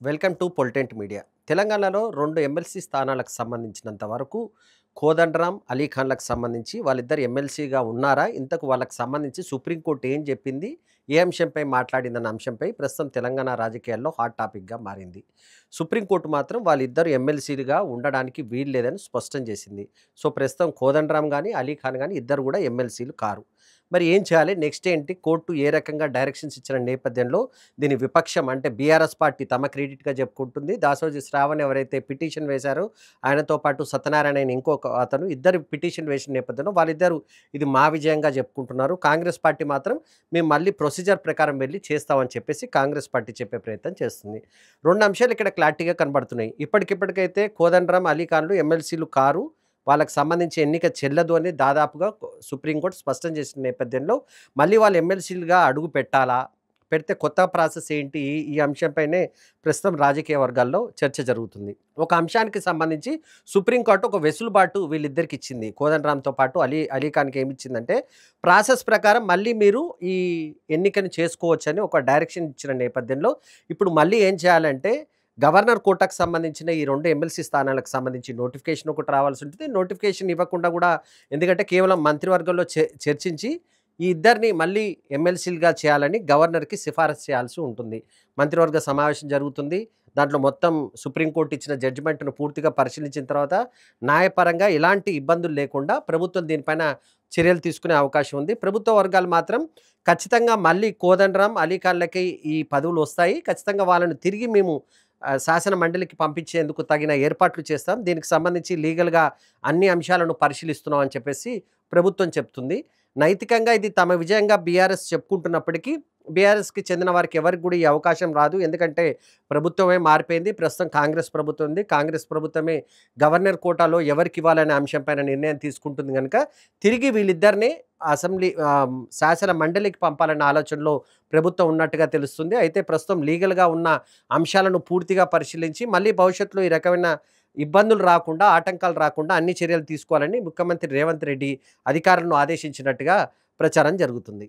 Welcome to పొలిటెంట్ media. తెలంగాణలో 2 MLC స్థానాలకు సంబంధించినంత వరకు కోదండరాం, అలీ ఖాన్‌లకు సంబంధించి వాళ్ళిద్దరు ఎమ్మెల్సీగా ఉన్నారా? ఇంతకు వాళ్ళకి సంబంధించి సుప్రీంకోర్టు ఏం చెప్పింది? ఏ అంశంపై మాట్లాడిందన్న అంశంపై ప్రస్తుతం తెలంగాణ రాజకీయాల్లో హాట్ టాపిక్‌గా మారింది. సుప్రీంకోర్టు మాత్రం వాళ్ళిద్దరు ఎమ్మెల్సీలుగా ఉండడానికి వీల్లేదని స్పష్టం చేసింది. సో, ప్రస్తుతం కోదండరాం గాని, అలీ ఖాన్ గాని ఇద్దరు కూడా ఎమ్మెల్సీలు కారు. మరి ఏం చేయాలి? నెక్స్ట్ ఏంటి? కోర్టు ఏ రకంగా డైరెక్షన్స్ ఇచ్చిన నేపథ్యంలో దీని విపక్షం అంటే బీఆర్ఎస్ పార్టీ తమ క్రెడిట్‌గా చెప్పుకుంటుంది. దాసోజి శ్రావణ్ ఎవరైతే పిటిషన్ వేశారో ఆయనతో పాటు సత్యనారాయణ అని ఇంకొక అతను ఇద్దరు పిటిషన్ వేసిన నేపథ్యంలో వాళ్ళిద్దరూ ఇది మా విజయంగా చెప్పుకుంటున్నారు. కాంగ్రెస్ పార్టీ మాత్రం మేము మళ్ళీ ప్రొసీజర్ ప్రకారం వెళ్లి చేస్తామని చెప్పేసి కాంగ్రెస్ పార్టీ చెప్పే ప్రయత్నం చేస్తుంది. 2 అంశాలు ఇక్కడ క్లారిటీగా కనబడుతున్నాయి. ఇప్పటికిప్పటికైతే కోదండరాం, అలీ ఖాన్‌లు ఎమ్మెల్సీలు కారు. వాళ్ళకి సంబంధించి ఎన్నిక చెల్లదు అని దాదాపుగా సుప్రీంకోర్టు స్పష్టం చేసిన నేపథ్యంలో మళ్ళీ వాళ్ళు ఎమ్మెల్సీలుగా అడుగు పెట్టాలా? పెడితే కొత్త ప్రాసెస్ ఏంటి? ఈ ఈ అంశంపైనే ప్రస్తుతం రాజకీయ వర్గాల్లో చర్చ జరుగుతుంది. ఒక అంశానికి సంబంధించి సుప్రీంకోర్టు ఒక వెసులుబాటు వీళ్ళిద్దరికి ఇచ్చింది. కోదండరాంతో పాటు అలీ ఖాన్‌కి ఏమిచ్చిందంటే, ప్రాసెస్ ప్రకారం మళ్ళీ మీరు ఈ ఎన్నికను చేసుకోవచ్చని ఒక డైరెక్షన్ ఇచ్చిన నేపథ్యంలో ఇప్పుడు మళ్ళీ ఏం చేయాలంటే గవర్నర్ కోటాకు సంబంధించిన ఈ 2 ఎమ్మెల్సీ స్థానాలకు సంబంధించి నోటిఫికేషన్ ఒకటి రావాల్సి ఉంటుంది. నోటిఫికేషన్ ఇవ్వకుండా కూడా ఎందుకంటే కేవలం మంత్రివర్గంలో చర్చించి ఈ ఇద్దరిని మళ్ళీ ఎమ్మెల్సీలుగా చేయాలని గవర్నర్‌కి సిఫారసు చేయాల్సి ఉంటుంది. మంత్రివర్గ సమావేశం జరుగుతుంది. దాంట్లో మొత్తం సుప్రీంకోర్టు ఇచ్చిన జడ్జిమెంట్‌ను పూర్తిగా పరిశీలించిన తర్వాత న్యాయపరంగా ఎలాంటి ఇబ్బందులు లేకుండా ప్రభుత్వం దీనిపైన చర్యలు తీసుకునే అవకాశం ఉంది. ప్రభుత్వ వర్గాలు మాత్రం ఖచ్చితంగా మళ్ళీ కోదండరాం, అలీ ఖాన్‌లకి ఈ పదవులు వస్తాయి. ఖచ్చితంగా వాళ్ళని తిరిగి మేము శాసన మండలికి పంపించేందుకు తగిన ఏర్పాట్లు చేస్తాం. దీనికి సంబంధించి లీగల్‌గా అన్ని అంశాలను పరిశీలిస్తున్నాం అని చెప్పేసి ప్రభుత్వం చెప్తుంది. నైతికంగా ఇది తమ విజయంగా బీఆర్ఎస్ చెప్పుకుంటున్నప్పటికీ, బీఆర్ఎస్‌కి చెందిన వారికి ఎవరికి కూడా ఈ అవకాశం రాదు. ఎందుకంటే ప్రభుత్వమే మారిపోయింది. ప్రస్తుతం కాంగ్రెస్ ప్రభుత్వం ఉంది. కాంగ్రెస్ ప్రభుత్వమే గవర్నర్ కోటాలో ఎవరికివ్వాలనే అంశం పైన నిర్ణయం తీసుకుంటుంది గనుక, తిరిగి వీళ్ళిద్దరిని శాసన మండలికి పంపాలన్న ఆలోచనలో ప్రభుత్వం ఉన్నట్టుగా తెలుస్తుంది. అయితే ప్రస్తుతం లీగల్‌గా ఉన్న అంశాలను పూర్తిగా పరిశీలించి, మళ్ళీ భవిష్యత్తులో ఈ రకమైన ఇబ్బందులు రాకుండా, ఆటంకాలు రాకుండా అన్ని చర్యలు తీసుకోవాలని ముఖ్యమంత్రి రేవంత్ రెడ్డి అధికారులను ఆదేశించినట్టుగా ప్రచారం జరుగుతుంది.